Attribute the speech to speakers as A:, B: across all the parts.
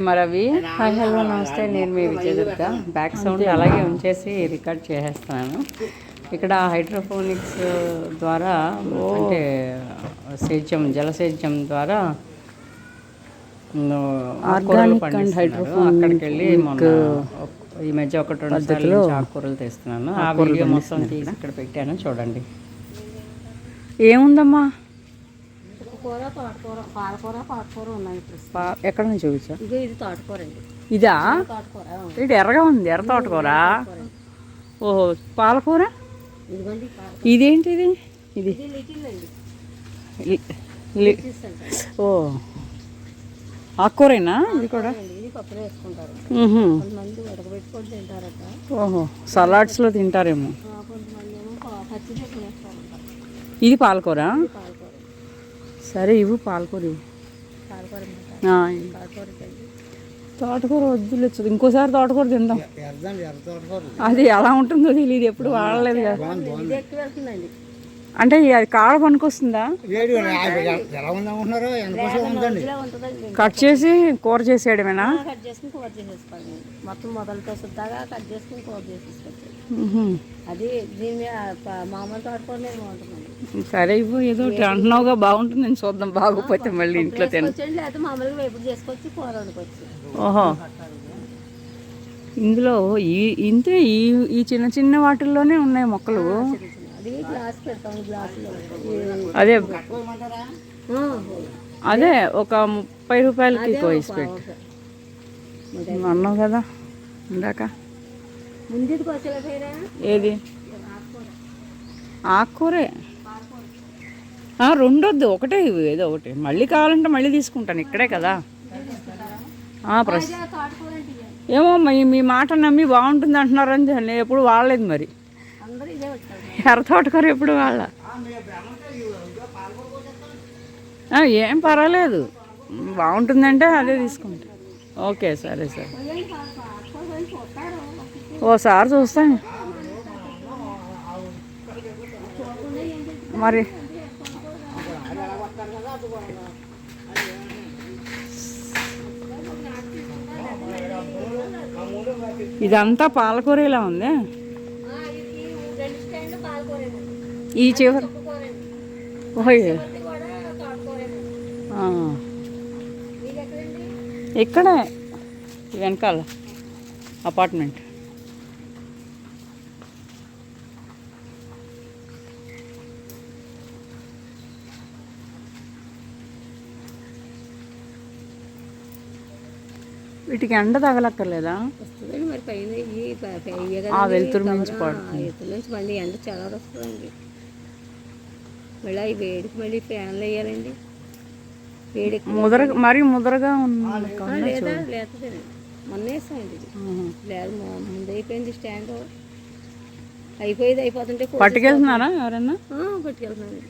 A: Ravi. Hi, hello, నమస్తే. నేను మీ Vijayadurga. Back sound అలాగే ఉంచేసి రికార్డ్ చేసేస్తున్నాను. ఇక్కడ హైడ్రోపోనిక్స్ ద్వారా అంటే జలసేద్యం ద్వారా ఆకుకూరలు పండిస్తున్నారు. అక్కడికి వెళ్ళి ఈ మధ్య 1-2 సార్లు ఆకుకూరలు తెస్తున్నాను. ఆ వీడియో మొత్తం తీసి ఇక్కడ పెట్టాను, చూడండి. ఏముందమ్మా? ఎక్కడ నుంచి చూపించా?
B: ఇది తోటకూర అండి.
A: ఇదా? ఇది ఎర్రగా ఉంది, ఎర్ర తోటకూర. ఓహో, పాలకూర. ఇదేంటి ఇది? ఇది ఓ, ఆకుకూరేనా ఇది కూడా? ఓహో, సలాడ్స్లో తింటారేమో. ఇది పాలకూర. సరే, ఇవ్వు పాలకూర. తోటకూర వద్దులేదు, ఇంకోసారి తోటకూర తిందాం. అది ఎలా ఉంటుందో తెలియదు, ఎప్పుడు వాడలేదు కదా. అంటే అది కాడ పనికొస్తుందా? కట్ చేసి కూర చేసేయడమేనా?
B: మొత్తం మొదలతో శుద్ధంగా కట్ చేసుకుని కూర చేసేసుకోవచ్చు. అది దీని మామూలు తోటకూరనే బాగుంటుందండి.
A: సరే, ఇవ్వు. ఏదో అంటున్నావుగా, బాగుంటుందని చూద్దాం. బాగోపోతే మళ్ళీ ఇంట్లో
B: తినొచ్చండి, లేకపోతే మామూలుగా వేపుడు చేసుకోవచ్చు, కూర వండుకోవచ్చు.
A: ఓహో, ఇందులో ఇంతే ఈ చిన్న చిన్న వాటిల్లోనే ఉన్నాయి మొక్కలు. అదే అదే ఒక 30 రూపాయలకి కోసి పెట్టి అన్నావు కదా ఇందాక. ఏది? ఆకుకూరే. రెండొద్దు, ఒకటే ఇవి. ఏదో ఒకటి. మళ్ళీ కావాలంటే మళ్ళీ తీసుకుంటాను, ఇక్కడే కదా. ఏమో మీ మాట నమ్మి బాగుంటుంది అంటున్నారని నేను ఎప్పుడు వాడలేదు. మరి ఎర్ర తోటకూర ఎప్పుడు వాళ్ళ ఏం పర్వాలేదు, బాగుంటుందంటే అదే తీసుకుంటా. ఓకే, సరే సరే, ఓసారి చూస్తాను. మరి ఇదంతా పాలకూర ఇలా ఉంది. ఈ చివరి ఇక్కడే వెనకాల అపార్ట్మెంట్. వీటికి ఎండ తగలక్కర్లేదా?
B: మరి పైన
A: వెలుతురు నుంచి పడుతుంది.
B: మళ్ళీ ఎండ చాలా వస్తుందండి. మళ్ళీ అవి వేడికి మళ్ళీ ఫ్యాన్లు వేయాలండి. వేడికి
A: మరీ ముదరగా ఉంది.
B: లేదండి, మొన్న వేస్తామండి. లేదు, ముందు అయిపోయింది స్టాండ్. అయిపోతుంటే
A: పట్టుకెళ్తున్నారా ఎవరన్నా?
B: పట్టుకెళ్తున్నానండి.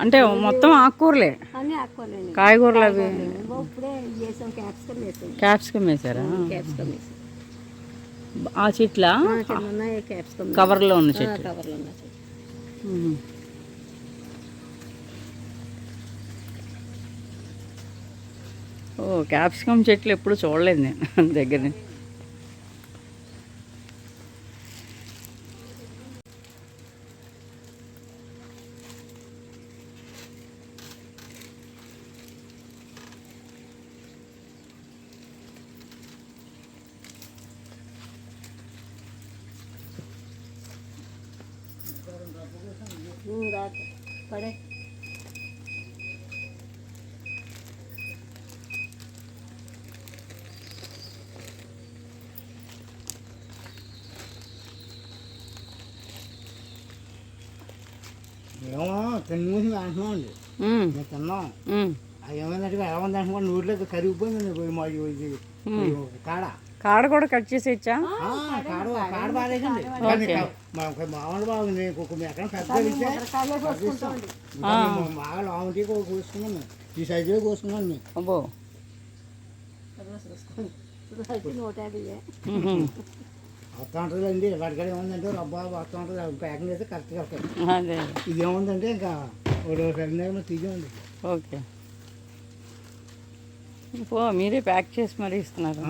A: అంటే మొత్తం ఆకుకూరలే?
B: అన్నీ ఆకుకూరలేండి.
A: కాయగూరలు అవి
B: ఇప్పుడే వేసాం.
A: క్యాప్సికమ్ వేసారా?
B: క్యాప్సికమ్ వేసాం.
A: ఆ చెట్ల
B: క్యాప్సికమ్
A: కవర్లో ఉన్న చెట్లు.
B: కవర్లో ఉన్న చెట్లు.
A: ఓ, క్యాప్సికమ్ చెట్లు ఎప్పుడు చూడలేదు నేను దగ్గర.
B: పడే
C: ఏమో మూసి అంటున్నాం అండి. మేము తిన్నాం. అది ఏమైందంటే ఎలా ఉంది అంటున్నాం, నోట్లోకి కరిగిపోయిందండి.
A: కాడ కూడా కట్ చేసి ఇచ్చా.
C: కాడ బాగాలేదండి. మామూలు బాగుంది. ఎక్కడ పెద్ద బాగా లాంటి కోసుకున్నాను. ఈ సైజులో కోసుకున్నాను మేము.
A: అబ్బో,
C: వస్తూ ఉంటుందండి. వాటికాడ ఏముందంటే రబ్బా వస్తూ ఉంటుంది. ప్యాకింగ్ చేస్తే కరెక్ట్గా వస్తుంది. ఇదేముందంటే ఇంకా 2 తీసేయండి.
A: ఓకే. మీరే ప్యాక్ చేసి మరీ ఇస్తున్నారు.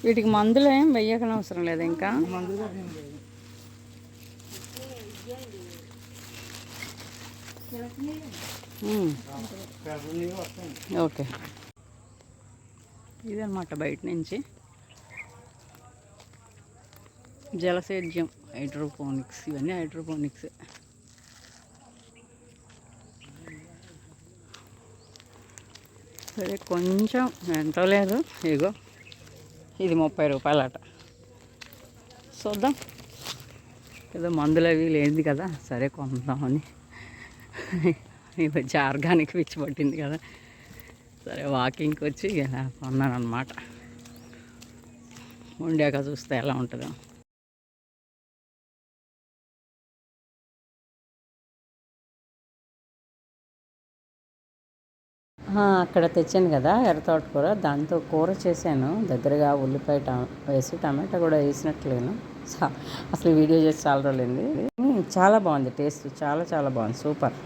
A: వీటికి మందులు ఏం వెయ్యకనవసరం లేదు ఇంకా.
C: మందులు గట్రా ఏం లేదు. పెద్ద నీళ్ళు వస్తాయి.
A: ఓకే, ఇదన్నమాట బయట నుంచి జలసేద్యం హైడ్రోపోనిక్స్. ఇవన్నీ హైడ్రోపోనిక్స్. సరే, కొంచెం ఎంతో లేదు. ఇగో ఇది 30 రూపాయలట. చూద్దాం, ఏదో మందులు అవి లేదు కదా, సరే కొందామని. ఈ మధ్య ఆర్గానిక్ పిచ్చి పట్టింది కదా, సరే వాకింగ్కి వచ్చి ఇలా కొన్నాను అనమాట. ఉండాక చూస్తే ఎలా ఉంటుందో. అక్కడ తెచ్చాను కదా ఎర్ర తోటకూర, దాంతో కూర చేశాను. దగ్గరగా ఉల్లిపాయ వేసి టమాటా కూడా వేసినట్లేను. అసలు వీడియో చేసి చాలా రోజులైంది. చాలా బాగుంది, టేస్ట్ చాలా చాలా బాగుంది, సూపర్.